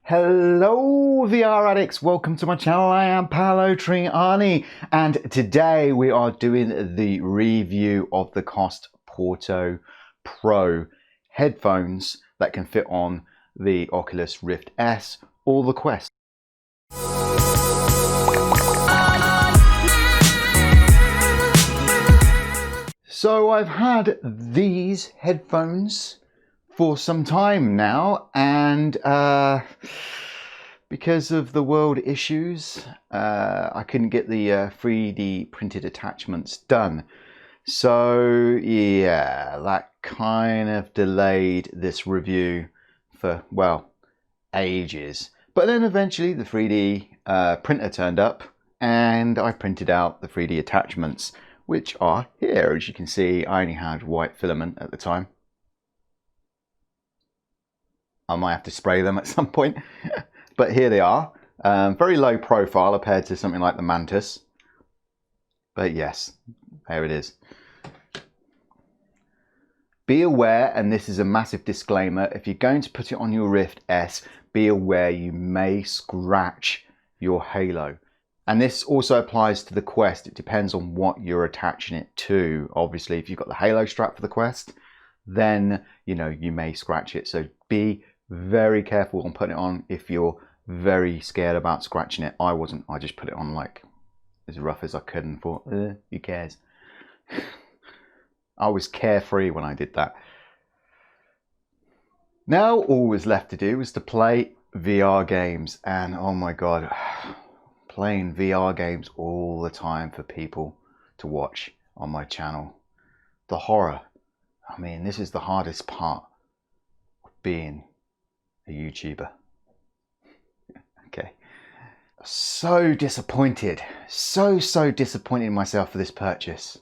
Hello VR addicts, welcome to my channel. I am Paolo Trianni and today we are doing the review of the Koss Porta Pro headphones that can fit on the Oculus Rift S or the Quest. So I've had these headphones for some time now, and because of the world issues, I couldn't get the 3D printed attachments done. So yeah, that kind of delayed this review for, well, ages. But then eventually the 3D printer turned up and I printed out the 3D attachments, which are here. As you can see, I only had white filament at the time. I might have to spray them at some point, but here they are. Very low profile compared to something like the Mantis. But yes, there it is. Be aware, and this is a massive disclaimer, if you're going to put it on your Rift S, be aware you may scratch your halo. And this also applies to the Quest. It depends on what you're attaching it to. Obviously, if you've got the halo strap for the Quest, then you may scratch it. So be very careful on putting it on if you're very scared about scratching it. I wasn't. I just put it on like as rough as I could and thought, who cares? I was carefree when I did that. Now all was left to do was to play VR games, and oh my god, playing VR games all the time for people to watch on my channel. The horror. I mean, this is the hardest part of being a YouTuber. Okay. So disappointed. So disappointed in myself for this purchase.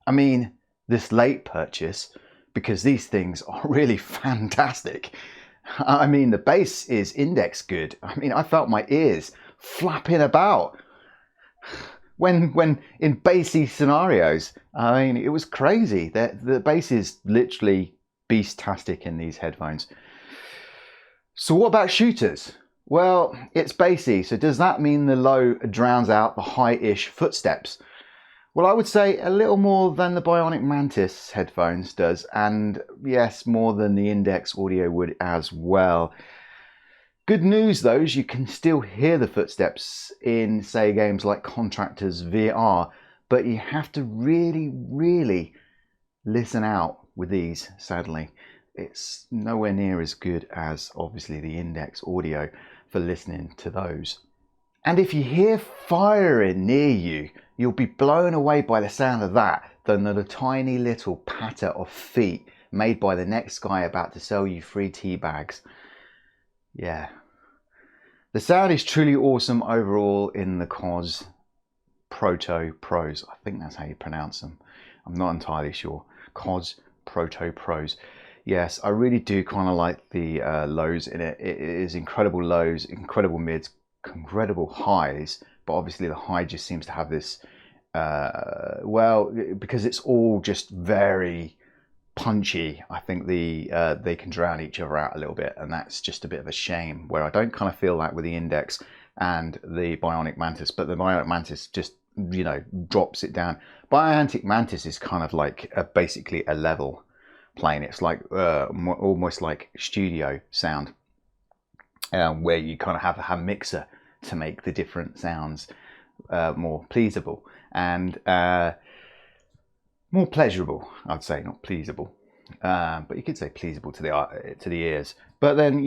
I mean, this late purchase, because these things are really fantastic. I mean, the bass is index good. I mean, I felt my ears flapping about when in bassy scenarios. I mean, it was crazy. The bass is literally beastastic in these headphones. So what about shooters? Well, it's bassy, so does that mean the low drowns out the high-ish footsteps? Well, I would say a little more than the Bionic Mantis headphones does, and yes, more than the Index Audio would as well. Good news though is you can still hear the footsteps in, say, games like Contractors VR, but you have to really listen out with these, sadly. It's nowhere near as good as obviously the Index Audio for listening to those. And if you hear firing near you, you'll be blown away by the sound of that than the tiny little patter of feet made by the next guy about to sell you free tea bags. Yeah. The sound is truly awesome overall in the Koss Porta Pros. I think that's how you pronounce them. I'm not entirely sure. Koss Porta Pros. Yes, I really do kind of like the lows in it. It is incredible lows, incredible mids, incredible highs, but obviously the high just seems to have this, well, because it's all just very punchy. I think they can drown each other out a little bit, and that's just a bit of a shame, where I don't kind of feel that with the Index and the Bionic Mantis, but the Bionic Mantis just, drops it down. Bionic Mantis is kind of like basically a level playing. It's like almost like studio sound, where you kind of have a mixer to make the different sounds more pleasable and more pleasurable. I'd say, not pleasable, but you could say pleasable to the ears. But then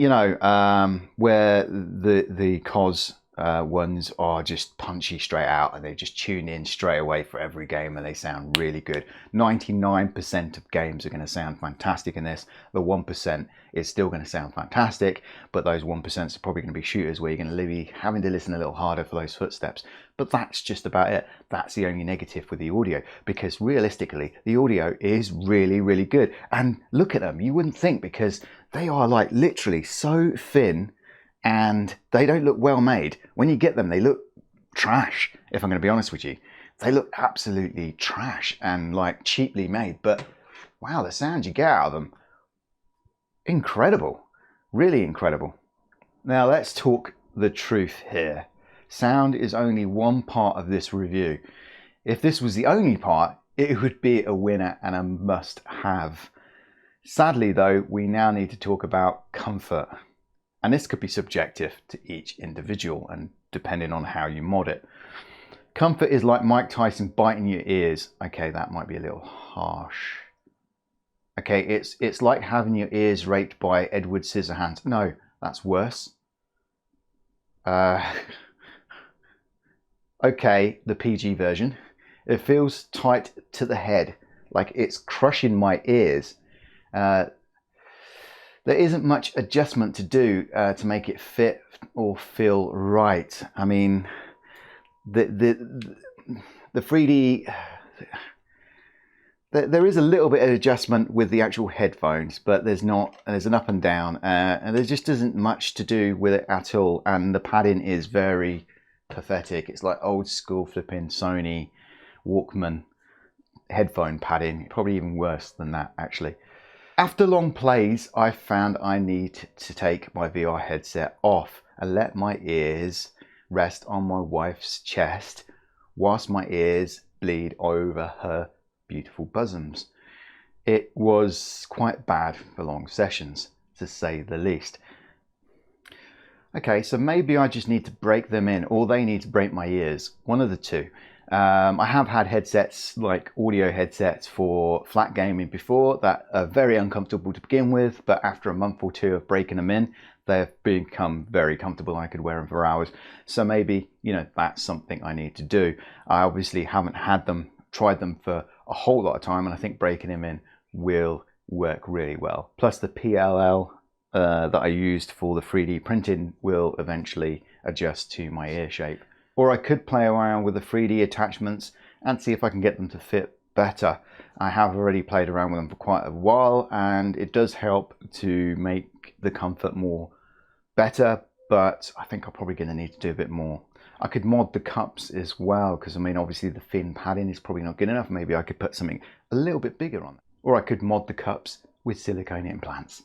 where the Koss ones are just punchy straight out, and they just tune in straight away for every game, and they sound really good. 99% of games are going to sound fantastic in this. The 1% is still going to sound fantastic, but those 1% are probably going to be shooters where you're going to be having to listen a little harder for those footsteps. But that's just about it. That's the only negative with the audio, because realistically the audio is really good. And look at them, you wouldn't think, because they are like literally so thin and they don't look well made. When you get them, they look trash, if I'm going to be honest with you. They look absolutely trash and like cheaply made, but wow, the sound you get out of them, incredible, really incredible. Now let's talk the truth here. Sound is only one part of this review. If this was the only part, it would be a winner and a must-have. Sadly though, we now need to talk about comfort. And this could be subjective to each individual and depending on how you mod it. Comfort is like Mike Tyson biting your ears. Okay, that might be a little harsh. Okay, it's like having your ears raped by Edward Scissorhands. No, that's worse. Okay, the PG version. It feels tight to the head, like it's crushing my ears. There isn't much adjustment to do to make it fit or feel right. I mean, the 3D, there is a little bit of adjustment with the actual headphones, but there's not. There's an up and down, and there just isn't much to do with it at all. And the padding is very pathetic. It's like old school flipping Sony Walkman headphone padding, probably even worse than that actually. After long plays, I found I need to take my VR headset off and let my ears rest on my wife's chest whilst my ears bleed over her beautiful bosoms. It was quite bad for long sessions, to say the least. Okay, so maybe I just need to break them in, or they need to break my ears, one of the two. I have had headsets, like audio headsets for flat gaming before, that are very uncomfortable to begin with, but after a month or two of breaking them in, they've become very comfortable. I could wear them for hours. So maybe, you know, that's something I need to do. I obviously haven't tried them for a whole lot of time, and I think breaking them in will work really well. Plus the PLL that I used for the 3D printing will eventually adjust to my ear shape. Or I could play around with the 3D attachments and see if I can get them to fit better. I have already played around with them for quite a while, and it does help to make the comfort more better, but I think I'm probably going to need to do a bit more. I could mod the cups as well, because I mean obviously the thin padding is probably not good enough. Maybe I could put something a little bit bigger on it. Or I could mod the cups with silicone implants.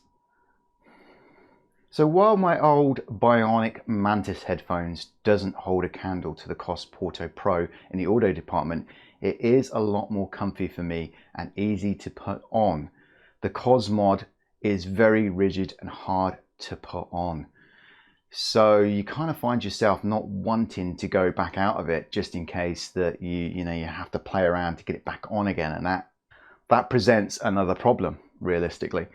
So while my old Bionic Mantis headphones doesn't hold a candle to the Koss Porta Pro in the audio department, it is a lot more comfy for me and easy to put on. The Koss mod is very rigid and hard to put on. So you kind of find yourself not wanting to go back out of it just in case that you have to play around to get it back on again, and that presents another problem realistically.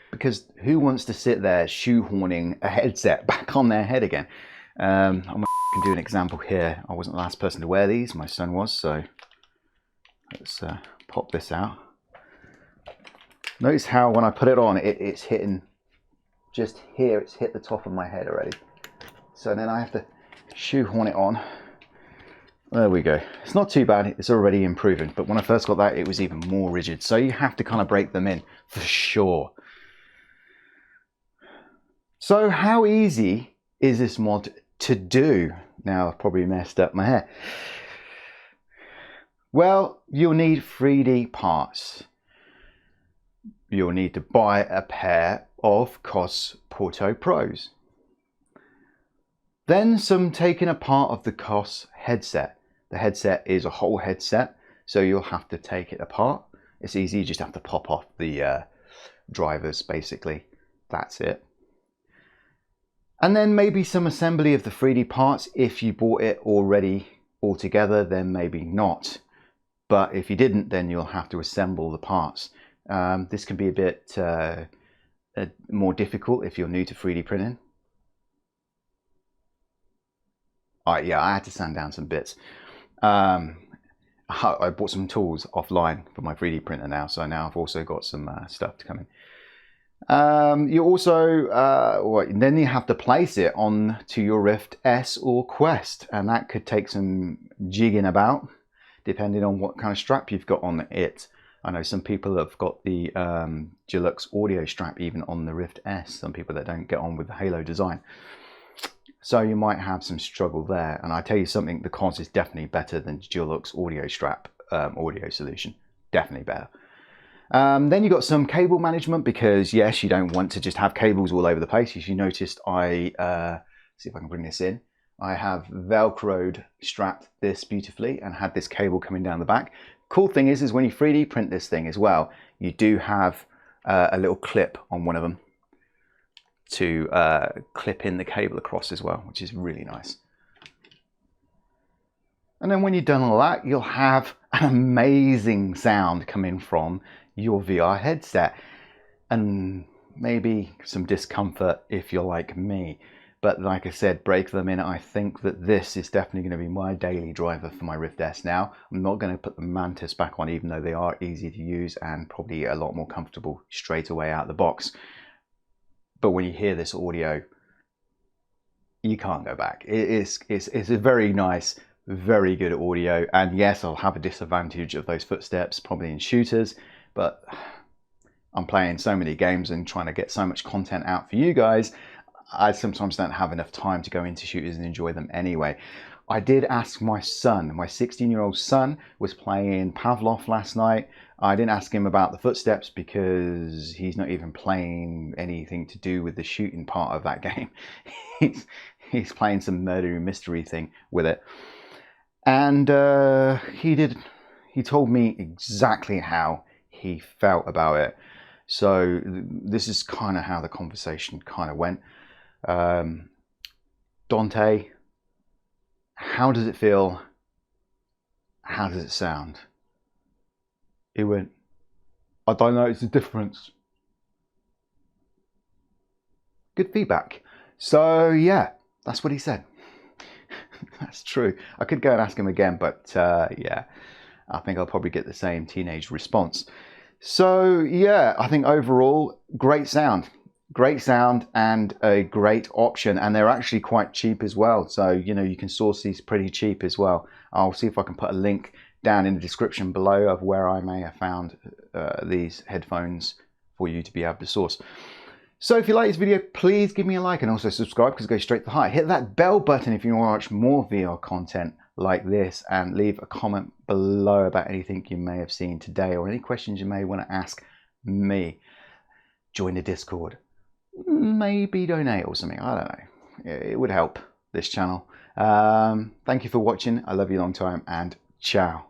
Because who wants to sit there shoehorning a headset back on their head again? I'm going to do an example here. I wasn't the last person to wear these, my son was, so let's pop this out. Notice how when I put it on, it's hitting just here, it's hit the top of my head already. So then I have to shoehorn it on. There we go. It's not too bad, it's already improving, but when I first got that, it was even more rigid. So you have to kind of break them in for sure. So how easy is this mod to do? Now I've probably messed up my hair. Well, you'll need 3D parts. You'll need to buy a pair of Koss Porta Pros. Then some taking apart of the Koss headset. The headset is a whole headset, so you'll have to take it apart. It's easy, you just have to pop off the drivers basically. That's it. And then maybe some assembly of the 3D parts. If you bought it already all together, then maybe not. But if you didn't, then you'll have to assemble the parts. This can be a bit more difficult if you're new to 3D printing. Yeah, I had to sand down some bits. I bought some tools offline for my 3D printer now, so now I've also got some stuff to come in. You also then you have to place it on to your Rift S or Quest, and that could take some jigging about depending on what kind of strap you've got on it. I know some people have got the Deluxe audio strap even on the Rift S, some people that don't get on with the Halo design. So you might have some struggle there, and I tell you something, the Koss is definitely better than Deluxe audio strap audio solution, definitely better. Then you've got some cable management, because yes, you don't want to just have cables all over the place. As you noticed, I see if I can bring this in. I have Velcroed strapped this beautifully and had this cable coming down the back. Cool thing is when you 3D print this thing as well, you do have a little clip on one of them to clip in the cable across as well, which is really nice. And then when you've done all that, you'll have an amazing sound coming from your VR headset, and maybe some discomfort if you're like me. But like I said, break them in. I think that this is definitely going to be my daily driver for my Rift S now. I'm not going to put the Mantis back on, even though they are easy to use and probably a lot more comfortable straight away out of the box. But when you hear this audio, you can't go back. It's a very nice, very good audio. And yes, I'll have a disadvantage of those footsteps probably in shooters, but I'm playing so many games and trying to get so much content out for you guys, I sometimes don't have enough time to go into shooters and enjoy them anyway. I did ask my son, my 16-year-old son was playing Pavlov last night. I didn't ask him about the footsteps because he's not even playing anything to do with the shooting part of that game. He's playing some murder mystery thing with it. And he told me exactly how he felt about it. So this is kind of how the conversation kind of went. Dante, how does it feel? How does it sound? He went, I don't know, it's a difference. Good feedback. So yeah, that's what he said. That's true. I could go and ask him again, but yeah, I think I'll probably get the same teenage response. So yeah, I think overall, great sound and a great option, and they're actually quite cheap as well. So, you know, you can source these pretty cheap as well. I'll see if I can put a link down in the description below of where I may have found these headphones for you to be able to source. So if you like this video, please give me a like and also subscribe because it goes straight to the heart. Hit that bell button if you want to watch more VR content like this, and leave a comment below about anything you may have seen today or any questions you may want to ask me. Join the Discord. Maybe donate or something. I don't know. It would help this channel. Thank you for watching. I love you long time, and ciao.